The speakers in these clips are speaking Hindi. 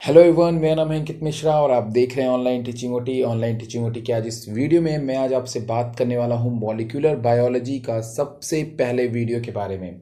हेलो एवरीवन, मेरा नाम है अंकित मिश्रा और आप देख रहे हैं ऑनलाइन टीचिंग ओटी के आज इस वीडियो में मैं आज आपसे बात करने वाला हूं मॉलिक्यूलर बायोलॉजी का सबसे पहले वीडियो के बारे में।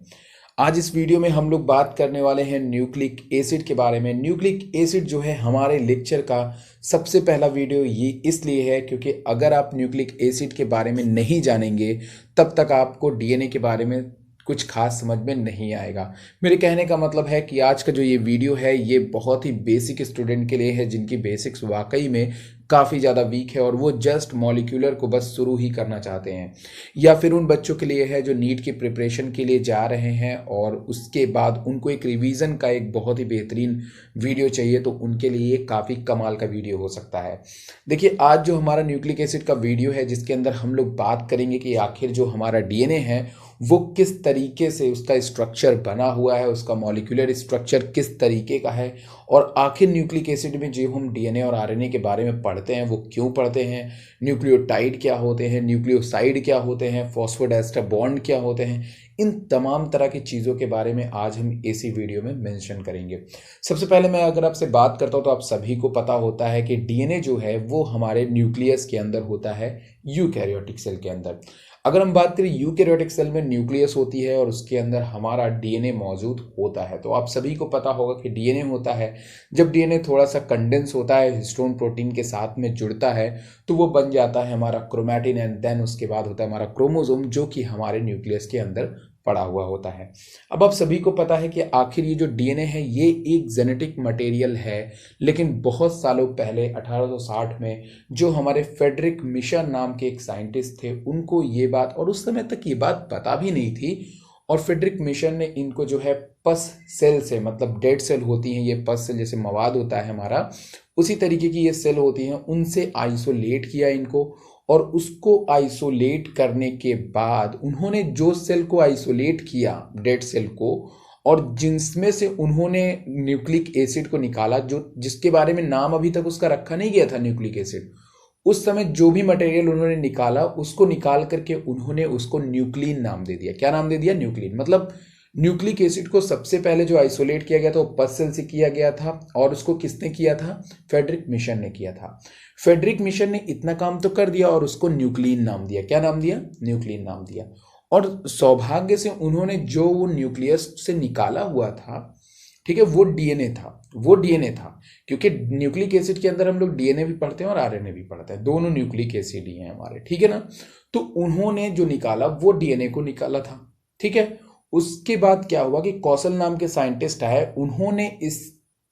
आज इस वीडियो में हम लोग बात करने वाले हैं न्यूक्लिक एसिड के बारे में। न्यूक्लिक एसिड जो है हमारे लेक्चर का सबसे पहला वीडियो ये इसलिए है क्योंकि अगर आप न्यूक्लिक एसिड के बारे में नहीं जानेंगे तब तक आपको डीएनए के बारे में कुछ खास समझ में नहीं आएगा। मेरे कहने का मतलब है कि आज का जो ये वीडियो है ये बहुत ही बेसिक स्टूडेंट के लिए है जिनकी बेसिक्स वाकई में काफ़ी ज़्यादा वीक है और वो जस्ट मॉलिक्यूलर को बस शुरू ही करना चाहते हैं, या फिर उन बच्चों के लिए है जो नीट की प्रिपरेशन के लिए जा रहे हैं और उसके बाद उनको एक रिवीजन का एक बहुत ही बेहतरीन वीडियो चाहिए, तो उनके लिए ये काफ़ी कमाल का वीडियो हो सकता है। देखिए, आज जो हमारा न्यूक्लिक एसिड का वीडियो है जिसके अंदर हम लोग बात करेंगे कि आखिर जो हमारा डीएनए है वो किस तरीके से उसका स्ट्रक्चर बना हुआ है, उसका मॉलिक्यूलर स्ट्रक्चर किस तरीके का है, और आखिर न्यूक्लिक एसिड में जो हम डीएनए और आरएनए के बारे में पढ़ते हैं वो क्यों पढ़ते हैं, न्यूक्लियोटाइड क्या होते हैं, न्यूक्लियोसाइड क्या होते हैं, फॉस्फोडाइस्टर बॉन्ड क्या होते हैं, इन तमाम तरह की चीज़ों के बारे में आज हम इसी वीडियो में मेंशन करेंगे। सबसे पहले मैं अगर आपसे बात करता हूँ तो आप सभी को पता होता है कि डीएनए जो है वो हमारे न्यूक्लियस के अंदर होता है, यूकैरियोटिक सेल के अंदर। अगर हम बात करें यूकैरियोटिक सेल में न्यूक्लियस होती है और उसके अंदर हमारा डीएनए मौजूद होता है। तो आप सभी को पता होगा कि डीएनए होता है, जब डीएनए थोड़ा सा कंडेंस होता है, हिस्टोन प्रोटीन के साथ में जुड़ता है तो वो बन जाता है हमारा क्रोमैटिन, एंड देन उसके बाद होता है हमारा क्रोमोसोम जो कि हमारे न्यूक्लियस के अंदर पड़ा हुआ होता है। अब आप सभी को पता है कि आखिर ये जो डीएनए है ये एक जेनेटिक मटेरियल है, लेकिन बहुत सालों पहले 1860 में जो हमारे फ्रेडरिक मिशर नाम के एक साइंटिस्ट थे उनको ये बात, और उस समय तक ये बात पता भी नहीं थी, और फ्रेडरिक मिशर ने इनको जो है पस सेल से, मतलब डेड सेल होती हैं ये पस सेल, जैसे मवाद होता है हमारा उसी तरीके की ये सेल होती हैं, उनसे आइसोलेट किया इनको, और उसको आइसोलेट करने के बाद उन्होंने जो सेल को आइसोलेट किया, डेड सेल को, और जिनमें से उन्होंने न्यूक्लिक एसिड को निकाला, जो जिसके बारे में नाम अभी तक उसका रखा नहीं गया था न्यूक्लिक एसिड, उस समय जो भी मटेरियल उन्होंने निकाला उसको निकाल करके उन्होंने उसको न्यूक्लिन नाम दे दिया। क्या नाम दे दिया? न्यूक्लिन। मतलब न्यूक्लिक एसिड को सबसे पहले जो आइसोलेट किया गया था वो पस सेल से किया गया था, और उसको किसने किया था? फ्रेडरिक मिशर ने किया था। फ्रेडरिक मिशर ने इतना काम तो कर दिया और उसको न्यूक्लिन नाम दिया। क्या नाम दिया? न्यूक्लिन नाम दिया। और सौभाग्य से उन्होंने जो वो न्यूक्लियस से निकाला हुआ था, ठीक है, वो डीएनए था, क्योंकि न्यूक्लिक एसिड के अंदर हम लोग डीएनए भी पढ़ते हैं और आरएनए भी पढ़ते हैं, दोनों न्यूक्लिक एसिड ही हैं हमारे, ठीक है ना। तो उन्होंने जो निकाला वो डीएनए को निकाला था, ठीक है। उसके बाद क्या हुआ कि कौशल नाम के साइंटिस्ट आए, उन्होंने इस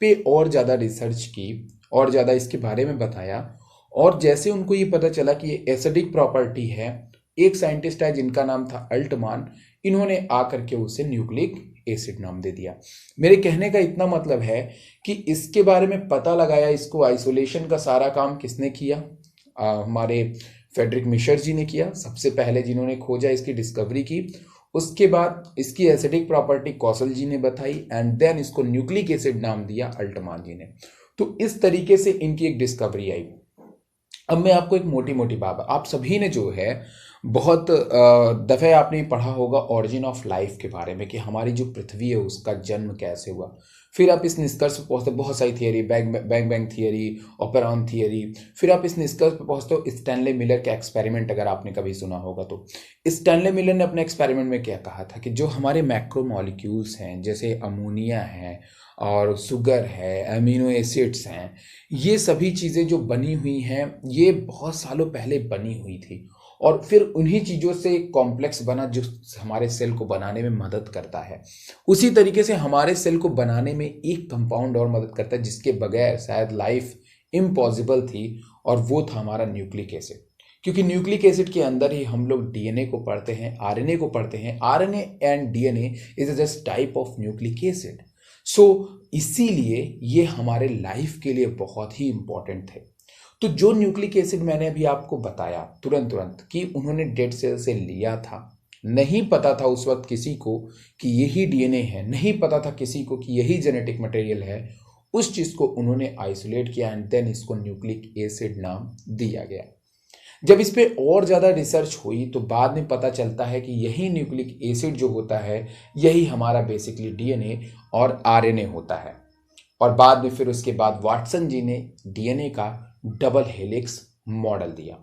पे और ज़्यादा रिसर्च की और ज़्यादा इसके बारे में बताया, और जैसे उनको ये पता चला कि ये एसिडिक प्रॉपर्टी है, एक साइंटिस्ट है जिनका नाम था अल्टमान, इन्होंने आकर के उसे न्यूक्लिक एसिड नाम दे दिया। मेरे कहने का इतना मतलब है कि इसके बारे में पता लगाया, इसको आइसोलेशन का सारा काम किसने किया? हमारे फ्रेडरिक मिशर जी ने किया, सबसे पहले जिन्होंने खोजा, इसकी डिस्कवरी की। उसके बाद इसकी एसिडिक प्रॉपर्टी कौशल जी ने बताई, एंड देन इसको न्यूक्लिक एसिड नाम दिया अल्टमान जी ने। तो इस तरीके से इनकी एक डिस्कवरी आई। अब मैं आपको एक मोटी मोटी बात, आप सभी ने जो है बहुत दफ़े आपने पढ़ा होगा ऑरिजिन ऑफ लाइफ के बारे में कि हमारी जो पृथ्वी है उसका जन्म कैसे हुआ। फिर आप इस निष्कर्ष पर पहुँचते, बहुत सारी theory, bang theory, operon theory, फिर आप इस निष्कर्ष पर पहुँचते हो स्टैनले मिलर का एक्सपेरिमेंट, अगर आपने कभी सुना होगा तो। स्टैनले मिलर ने अपने एक्सपेरिमेंट में क्या कहा था कि जो हमारे मैक्रोमॉलिक्यूल्स हैं, जैसे अमोनिया है और शुगर है, अमीनो एसिड्स हैं, ये सभी चीज़ें जो बनी हुई हैं ये बहुत सालों पहले बनी हुई थी, और फिर उन्हीं चीज़ों से एक कॉम्प्लेक्स बना जो हमारे सेल को बनाने में मदद करता है। उसी तरीके से हमारे सेल को बनाने में एक कंपाउंड और मदद करता है जिसके बगैर शायद लाइफ इम्पॉसिबल थी, और वो था हमारा न्यूक्लिक एसिड। क्योंकि न्यूक्लिक एसिड के अंदर ही हम लोग डीएनए को पढ़ते हैं, आरएनए को पढ़ते हैं। RNA and DNA is just type of nucleic acid. So इसीलिए ये हमारे लाइफ के लिए बहुत ही इंपॉर्टेंट थे। तो जो न्यूक्लिक एसिड मैंने अभी आपको बताया तुरंत तुरंत कि उन्होंने डेड सेल से लिया था, नहीं पता था उस वक्त किसी को कि यही डीएनए है, नहीं पता था किसी को कि यही जेनेटिक मटेरियल है, उस चीज़ को उन्होंने आइसोलेट किया एंड देन इसको न्यूक्लिक एसिड नाम दिया गया। जब इस पे और ज़्यादा रिसर्च हुई तो बाद में पता चलता है कि यही न्यूक्लिक एसिड जो होता है यही हमारा बेसिकली डीएनए और आरएनए होता है। और बाद में फिर उसके बाद वाटसन जी ने डीएनए का डबल हेलिक्स मॉडल दिया।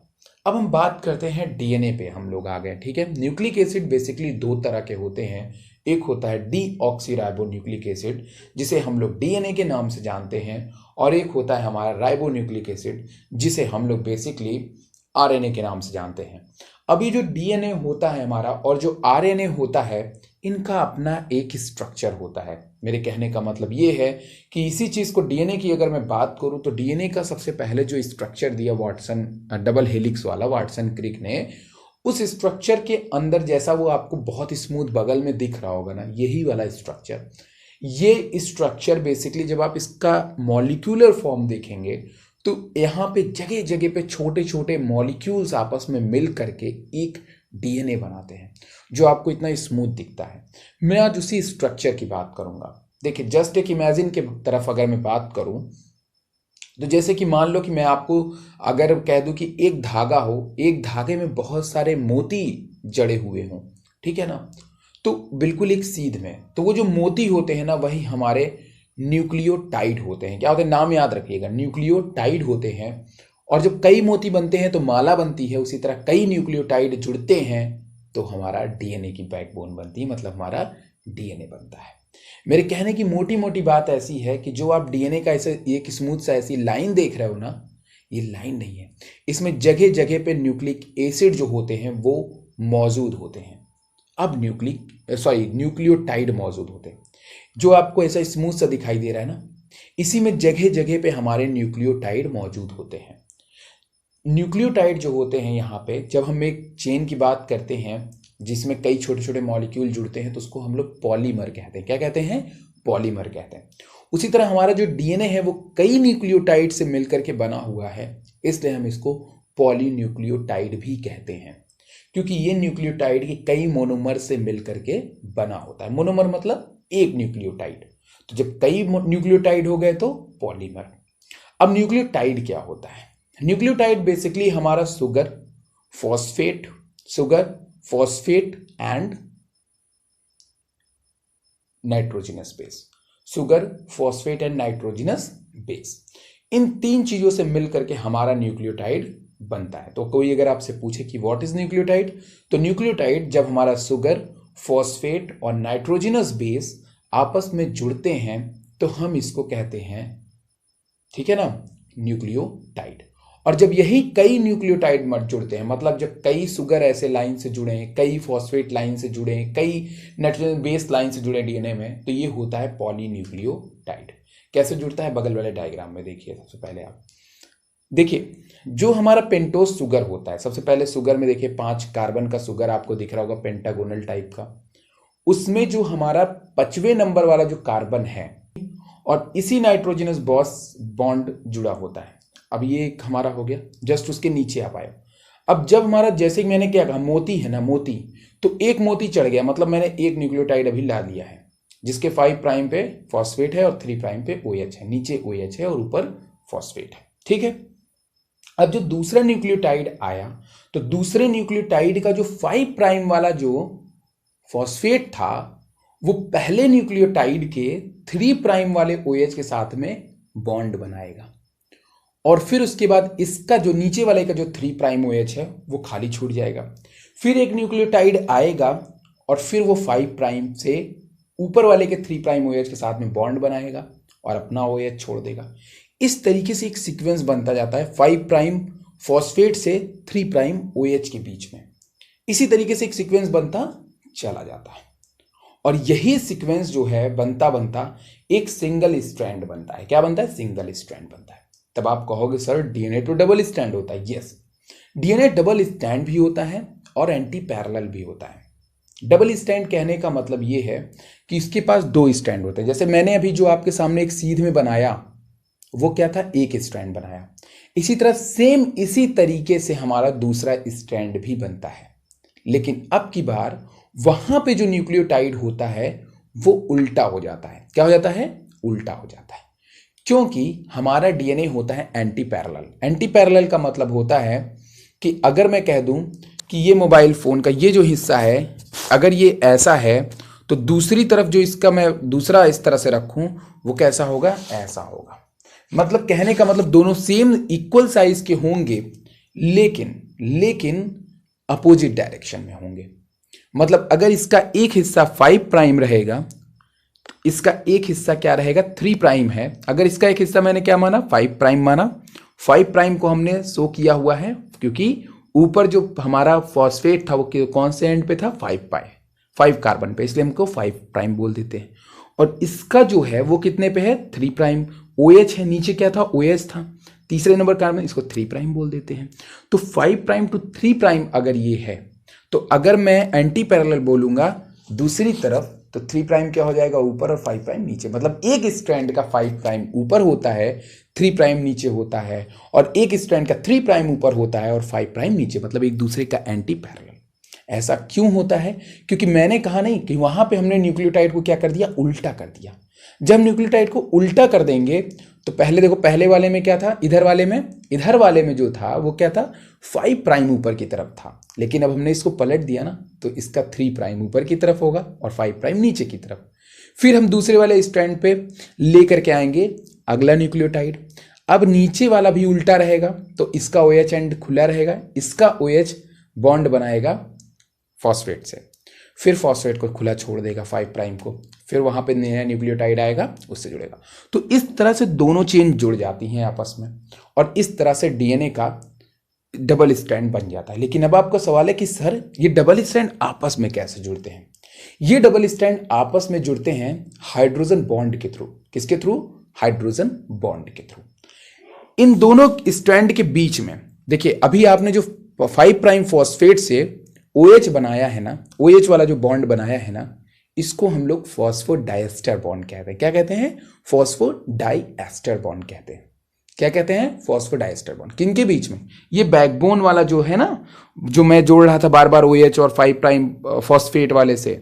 अब हम बात करते हैं डीएनए पे, हम लोग आ गए, ठीक है। न्यूक्लिक एसिड बेसिकली दो तरह के होते हैं, एक होता है डीऑक्सीराइबोन्यूक्लिक एसिड जिसे हम लोग डीएनए के नाम से जानते हैं, और एक होता है हमारा राइबोन्यूक्लिक एसिड जिसे हम लोग बेसिकली आरएनए के नाम से जानते हैं। अभी जो डीएनए होता है हमारा और जो आरएनए होता है, इनका अपना एक स्ट्रक्चर होता है। मेरे कहने का मतलब ये है कि इसी चीज को डीएनए की अगर मैं बात करूं तो डीएनए का सबसे पहले जो स्ट्रक्चर दिया वाटसन, डबल हेलिक्स वाला, वाटसन क्रिक ने, उस स्ट्रक्चर के अंदर जैसा वो आपको बहुत स्मूथ बगल में दिख रहा होगा ना, यही वाला स्ट्रक्चर, ये स्ट्रक्चर बेसिकली जब आप इसका मॉलिक्यूलर फॉर्म देखेंगे तो यहाँ पे जगह जगह पे छोटे छोटे मॉलिक्यूल्स आपस में मिल करके एक डीएनए बनाते हैं जो आपको इतना स्मूथ दिखता है। मैं आज उसी स्ट्रक्चर की बात करूंगा। देखिए, जस्ट एक इमेजिन के तरफ अगर मैं बात करूं तो जैसे कि मान लो कि मैं आपको अगर कह दूं कि एक धागा हो, एक धागे में बहुत सारे मोती जड़े हुए हों, ठीक है ना, तो बिल्कुल एक सीध में, तो वो जो मोती होते हैं ना, वही हमारे न्यूक्लियोटाइड होते हैं। क्या होते हैं, नाम याद रखिएगा, न्यूक्लियोटाइड होते हैं। और जब कई मोती बनते हैं तो माला बनती है, उसी तरह कई न्यूक्लियोटाइड जुड़ते हैं तो हमारा डीएनए की बैकबोन बनती है, मतलब हमारा डीएनए बनता है। मेरे कहने की मोटी मोटी बात ऐसी है कि जो आप डीएनए का ऐसे एक स्मूथ सा ऐसी लाइन देख रहे हो ना, ये लाइन नहीं है, इसमें जगह जगह पे न्यूक्लिक एसिड जो होते हैं वो मौजूद होते हैं। अब न्यूक्लियोटाइड मौजूद होते हैं, जो आपको ऐसा स्मूथ सा दिखाई दे रहा है ना, इसी में जगह जगह पे हमारे न्यूक्लियोटाइड मौजूद होते हैं। न्यूक्लियोटाइड जो होते हैं यहाँ पे, जब हम एक चेन की बात करते हैं जिसमें कई छोटे छोटे मॉलिक्यूल जुड़ते हैं तो उसको हम लोग पॉलीमर कहते हैं। क्या कहते हैं, पॉलीमर कहते हैं। उसी तरह हमारा जो डीएनए है वो कई न्यूक्लियोटाइड से मिलकर के बना हुआ है, इसलिए हम इसको पॉलीन्यूक्लियोटाइड भी कहते हैं, क्योंकि ये न्यूक्लियोटाइड के कई मोनोमर से मिलकर के बना होता है। मोनोमर मतलब एक न्यूक्लियोटाइड, तो जब कई न्यूक्लियोटाइड हो गए तो पॉलीमर। अब न्यूक्लियोटाइड क्या होता है? न्यूक्लियोटाइड बेसिकली हमारा sugar, phosphate and nitrogenous base, sugar, phosphate and nitrogenous base, इन तीन चीजों से मिलकर के हमारा न्यूक्लियोटाइड बनता है। तो कोई अगर आपसे पूछे कि व्हाट इज न्यूक्लियोटाइड, तो न्यूक्लियोटाइड जब हमारा शुगर, फॉस्फेट और नाइट्रोजनस बेस आपस में जुड़ते हैं तो हम इसको कहते हैं, ठीक है ना, न्यूक्लियोटाइड। और जब यही कई न्यूक्लियोटाइड मत जुड़ते हैं, मतलब जब कई शुगर ऐसे लाइन से जुड़े हैं, कई फॉस्फेट लाइन से जुड़े हैं, कई नाइट्रोजन बेस लाइन से जुड़े डीएनए में, तो ये होता है पॉलीन्यूक्लियोटाइड। कैसे जुड़ता है, बगल वाले डायग्राम में देखिए। सबसे पहले आप देखिए, जो हमारा पेंटोस शुगर होता है, सबसे पहले शुगर में देखिए 5 कार्बन का शुगर आपको दिख रहा होगा, पेंटागोनल टाइप का। उसमें जो हमारा 5वें नंबर वाला जो कार्बन है और इसी नाइट्रोजनस बॉन्ड जुड़ा होता है। अब ये एक हमारा हो गया, जस्ट उसके नीचे आप आए। अब जब हमारा, जैसे कि मैंने क्या कहा, मोती है ना, मोती, तो एक मोती चढ़ गया, मतलब मैंने एक न्यूक्लियोटाइड अभी ला लिया है जिसके 5 प्राइम पे फॉस्फेट है और 3 प्राइम पे OH है, नीचे OH है और ऊपर फॉस्फेट है, ठीक है। अब जो दूसरा न्यूक्लियोटाइड आया तो दूसरे न्यूक्लियोटाइड का जो 5 प्राइम वाला जो फॉस्फेट था वो पहले न्यूक्लियोटाइड के 3 प्राइम वाले OH के साथ में बॉन्ड बनाएगा, और फिर उसके बाद इसका जो नीचे वाले का जो 3 प्राइम OH है वो खाली छूट जाएगा। फिर एक न्यूक्लियोटाइड आएगा और फिर वो 5 प्राइम से ऊपर वाले के 3 प्राइम OH के साथ में बॉन्ड बनाएगा और अपना OH छोड़ देगा। इस तरीके से एक सीक्वेंस बनता जाता है 5 प्राइम फॉस्फेट से 3 प्राइम OH के बीच में। इसी तरीके से एक सीक्वेंस बनता चला जाता है, और यही सीक्वेंस जो है बनता बनता एक सिंगल स्ट्रैंड बनता है। क्या बनता है? सिंगल स्ट्रैंड बनता है। तब आप कहोगे सर डीएनए तो डबल स्ट्रैंड होता है। यस, डीएनए डबल स्ट्रैंड भी होता है और एंटी पैरेलल भी होता है। डबल स्ट्रैंड कहने का मतलब ये है कि इसके पास 2 स्ट्रैंड होते हैं। जैसे मैंने अभी जो आपके सामने एक सीध में बनाया वो क्या था, एक स्ट्रैंड बनाया। इसी तरह सेम इसी तरीके से हमारा दूसरा स्ट्रैंड भी बनता है, लेकिन अब की बार वहां पे जो न्यूक्लियोटाइड होता है वो उल्टा हो जाता है। क्या हो जाता है? उल्टा हो जाता है, क्योंकि हमारा डीएनए होता है एंटी पैरेलल। एंटी पैरेलल का मतलब होता है कि अगर मैं कह दूं कि ये मोबाइल फोन का ये जो हिस्सा है अगर ये ऐसा है तो दूसरी तरफ जो इसका मैं दूसरा इस तरह से रखूं वो कैसा होगा, ऐसा होगा। मतलब कहने का मतलब दोनों सेम इक्वल साइज के होंगे, लेकिन अपोजिट डायरेक्शन में होंगे। मतलब अगर इसका एक हिस्सा 5 प्राइम रहेगा, इसका एक हिस्सा क्या रहेगा, 3 प्राइम है। अगर इसका एक हिस्सा मैंने क्या माना, 5 प्राइम माना। 5 प्राइम को हमने शो किया हुआ है क्योंकि ऊपर जो हमारा फॉस्फेट था वो कौन से एंड पे था, 5 कार्बन पे, इसलिए हमको 5 प्राइम बोल देते हैं। और इसका जो है वो कितने पे है, 3 प्राइम। OH है, नीचे क्या था, OH था, तीसरे नंबर कार्बन, इसको 3 प्राइम बोल देते हैं। तो 5 प्राइम टू 3 प्राइम अगर ये है, तो अगर मैं एंटी पैरेलल बोलूंगा दूसरी तरफ, तो 3 प्राइम क्या हो जाएगा, ऊपर, और 5 प्राइम नीचे। मतलब एक स्ट्रैंड का 5 प्राइम ऊपर होता है, 3 प्राइम नीचे होता है, और एक स्ट्रैंड का 3 प्राइम ऊपर होता है और 5 प्राइम नीचे, मतलब एक दूसरे का एंटी पैरेलल। ऐसा क्यों होता है, क्योंकि मैंने कहा नहीं कि वहां पे हमने न्यूक्लियोटाइड को क्या कर दिया, उल्टा कर दिया। जब न्यूक्लियोटाइड को उल्टा कर देंगे तो पहले देखो, पहले वाले में क्या था, इधर वाले में जो था वो क्या था, 5 प्राइम ऊपर की तरफ था। लेकिन अब हमने इसको पलट दिया ना, तो इसका 3 प्राइम ऊपर की तरफ होगा और 5 प्राइम नीचे की तरफ। फिर हम दूसरे वाले स्ट्रैंड पे लेकर के आएंगे अगला न्यूक्लियोटाइड। अब नीचे वाला भी उल्टा रहेगा, तो इसका OH एंड खुला रहेगा, इसका OH बॉन्ड बनाएगा फॉस्फेट से, फिर फॉस्फेट को खुला छोड़ देगा 5 प्राइम को, फिर वहां पे नया न्यूक्लियोटाइड आएगा, उससे जुड़ेगा। तो इस तरह से दोनों चेन जुड़ जाती हैं आपस में, और इस तरह से DNA का डबल स्ट्रैंड बन जाता है। लेकिन अब आपका सवाल है कि सर ये डबल स्ट्रैंड आपस में कैसे जुड़ते हैं। ये डबल स्ट्रैंड आपस में जुड़ते हैं हाइड्रोजन बॉन्ड के थ्रू। किसके थ्रू, हाइड्रोजन बॉन्ड के थ्रू। इन दोनों स्ट्रैंड के बीच में देखिए, अभी आपने जो 5 प्राइम फॉस्फेट से OH बनाया है ना, OH वाला जो बॉन्ड बनाया है ना, इसको हम लोग फॉस्फोडाइएस्टर बॉन्ड कहते हैं। क्या कहते हैं, फॉस्फोडाइएस्टर बॉन्ड कहते हैं। क्या कहते हैं, फॉस्फोडाइएस्टर बॉन्ड। किनके बीच में, ये बैकबोन वाला जो है ना, जो मैं जोड़ रहा था बार बार OH और 5 प्राइम फॉस्फेट वाले से,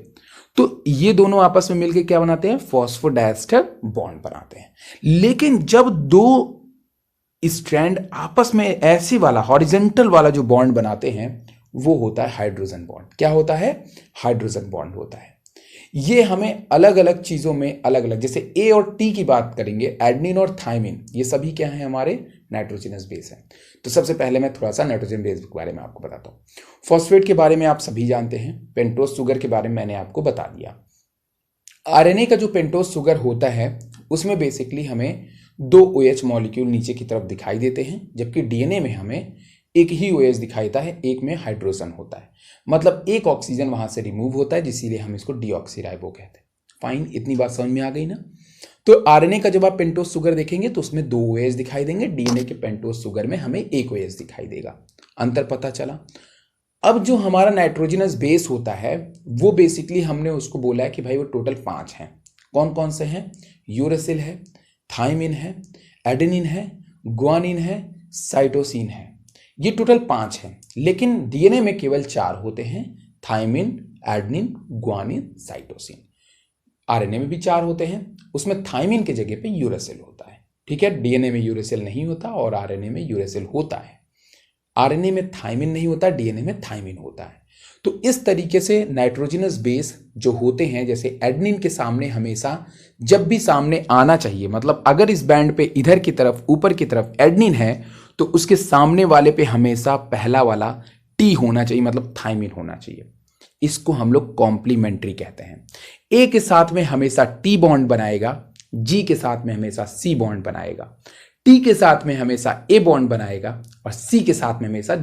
तो ये दोनों आपस में मिलकर क्या बनाते हैं, फॉस्फोडाइएस्टर बॉन्ड बनाते हैं। लेकिन जब दो स्ट्रैंड आपस में ऐसे वाला हॉरिजॉन्टल वाला जो बॉन्ड बनाते हैं, वो होता है हाइड्रोजन बॉन्ड। क्या होता है, हाइड्रोजन बॉन्ड होता है। ये हमें अलग अलग चीजों में अलग अलग, जैसे A और T की बात करेंगे, एडनिन और थाइमिन, ये सभी क्या है, हमारे नाइट्रोजनस बेस है। तो सबसे पहले मैं थोड़ा सा नाइट्रोजन बेस के बारे में आपको बताता हूँ। फॉस्फेट के बारे में आप सभी जानते हैं, पेंटोज शुगर के बारे में मैंने आपको बता दिया। RNA का जो पेंटोज शुगर होता है, उसमें बेसिकली हमें 2 OH मॉलिक्यूल नीचे की तरफ दिखाई देते हैं, जबकि DNA में हमें एक ही OH दिखाई देता है, एक में हाइड्रोजन होता है। मतलब एक ऑक्सीजन वहां से रिमूव होता है, जिसलिए हम इसको डीऑक्सीराइबो कहते हैं। फाइन, इतनी बात समझ में आ गई ना। तो RNA का जब आप पेंटोज शुगर देखेंगे तो उसमें 2 OH दिखाई देंगे, DNA के पेंटोज शुगर में हमें 1 OH दिखाई देगा। अंतर पता चला। अब जो हमारा नाइट्रोजनस बेस होता है, वो बेसिकली हमने उसको बोला है कि भाई वो टोटल 5 हैं। कौन कौन से हैं, यूरेसिल है, थाइमिन है, एडेनिन है, ग्वानिन है, साइटोसिन है। ये टोटल 5 हैं, लेकिन DNA में केवल 4 होते हैं, thymine, adenine, guanine, cytosine. RNA में भी 4 होते हैं, उसमें थाइमिन के जगह पे यूरेसिल होता है। ठीक है, DNA में यूरेसिल नहीं होता और RNA में यूरेसिल होता है। RNA में थाइमिन नहीं होता, DNA में थाइमिन होता है। तो इस तरीके से नाइट्रोजनस बेस जो होते हैं, जैसे एडेनिन के सामने हमेशा जब भी सामने आना चाहिए, मतलब अगर इस बैंड पे इधर की तरफ ऊपर की तरफ एडेनिन है, तो उसके सामने वाले पे हमेशा पहला वाला T होना चाहिए, मतलब थाइमिन होना चाहिए। इसको हम लोग कॉम्प्लीमेंट्री कहते हैं। A के साथ में हमेशा T बॉन्ड बनाएगा, G के साथ में हमेशा C बॉन्ड बनाएगा, T के साथ में हमेशा A बॉन्ड बनाएगा और C के साथ में हमेशा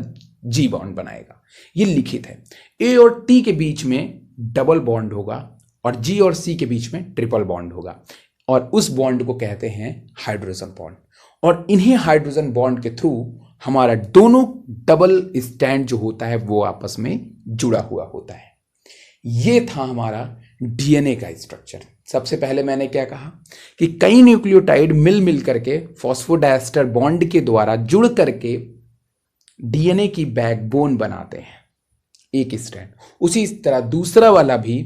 G बॉन्ड बनाएगा। ये लिखित है। A और T के बीच में डबल बॉन्ड होगा और G और C के बीच में ट्रिपल बॉन्ड होगा, और उस बॉन्ड को कहते हैं हाइड्रोजन बॉन्ड। और इन्हीं हाइड्रोजन बॉन्ड के थ्रू हमारा दोनों डबल स्टैंड जो होता है वो आपस में जुड़ा हुआ होता है। ये था हमारा DNA का स्ट्रक्चर। सबसे पहले मैंने क्या कहा कि कई न्यूक्लियोटाइड मिल करके फॉस्फोडाइएस्टर बॉन्ड के द्वारा जुड़ करके DNA की बैकबोन बनाते हैं, एक स्ट्रैंड। उसी तरह दूसरा वाला भी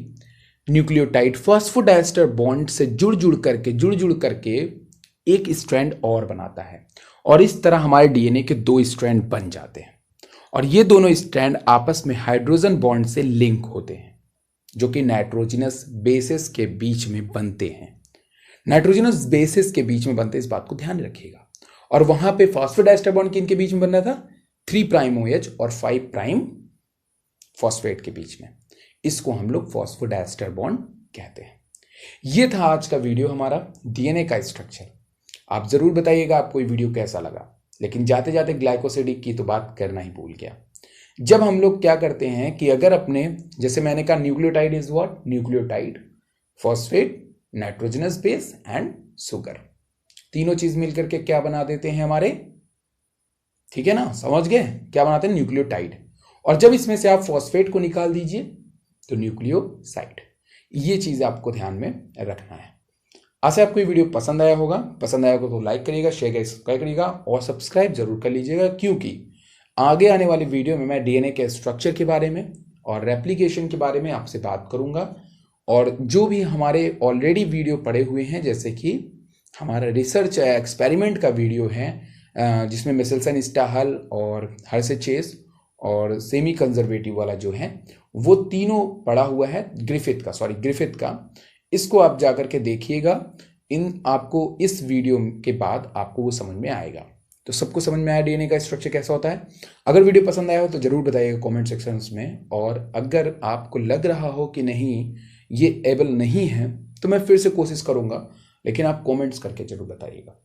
न्यूक्लियोटाइड फॉस्फोडाइएस्टर बॉन्ड से जुड़ करके एक स्ट्रैंड और बनाता है, और इस तरह हमारे DNA के 2 स्ट्रैंड बन जाते हैं, और ये दोनों स्ट्रैंड आपस में हाइड्रोजन बॉन्ड से लिंक होते हैं। जो कि नाइट्रोजनस बेसिस के बीच में बनते हैं। नाइट्रोजनस बेसिस के बीच में बनते, इस बात को ध्यान रखिएगा। और वहां पे फॉस्फेडाइस्टर बॉन्ड किनके बीच में बन रहा था? 3' OH और 5' फॉस्फेट के बीच में। इसको हम लोग फॉस्फोडाइस्टर बॉन्ड कहते हैं। ये था आज का वीडियो हमारा डीएनए का स्ट्रक्चर। आप जरूर बताइएगा आपको ये वीडियो कैसा लगा। लेकिन जाते जाते ग्लाइकोसिडिक की तो बात करना ही भूल गया। जब हम लोग क्या करते हैं कि अगर अपने, जैसे मैंने कहा, nucleotide is what? Nucleotide, phosphate, nitrogenous base and sugar, तीनों चीज मिलकर के क्या बना देते हैं हमारे, ठीक है ना, समझ गए? क्या बनाते हैं? न्यूक्लियोटाइड। और जब इसमें से आप फॉस्फेट को निकाल दीजिए तो न्यूक्लियोसाइड। ये चीज आपको ध्यान में रखना है। आशा आपको ये वीडियो पसंद आया होगा। पसंद आया होगा तो लाइक करिएगा, शेयर करिएगा, सब्सक्राइब करिएगा और सब्सक्राइब जरूर कर लीजिएगा, क्योंकि आगे आने वाली वीडियो में मैं डीएनए के स्ट्रक्चर के बारे में और रेप्लिकेशन के बारे में आपसे बात करूंगा। और जो भी हमारे ऑलरेडी वीडियो पड़े हुए हैं, जैसे कि हमारा रिसर्च एक्सपेरिमेंट का वीडियो है जिसमें मिसेल्सन स्टाहल और हर्शेचेस और सेमी कंजर्वेटिव वाला जो है, वो तीनों पड़ा हुआ है ग्रिफिथ का। इसको आप जाकर के देखिएगा। आपको इस वीडियो के बाद आपको वो समझ में आएगा। तो सबको समझ में आया डीएनए का स्ट्रक्चर कैसा होता है। अगर वीडियो पसंद आया हो तो जरूर बताइएगा कमेंट सेक्शन में। और अगर आपको लग रहा हो कि नहीं ये एबल नहीं है तो मैं फिर से कोशिश करूंगा, लेकिन आप कमेंट्स करके जरूर बताइएगा।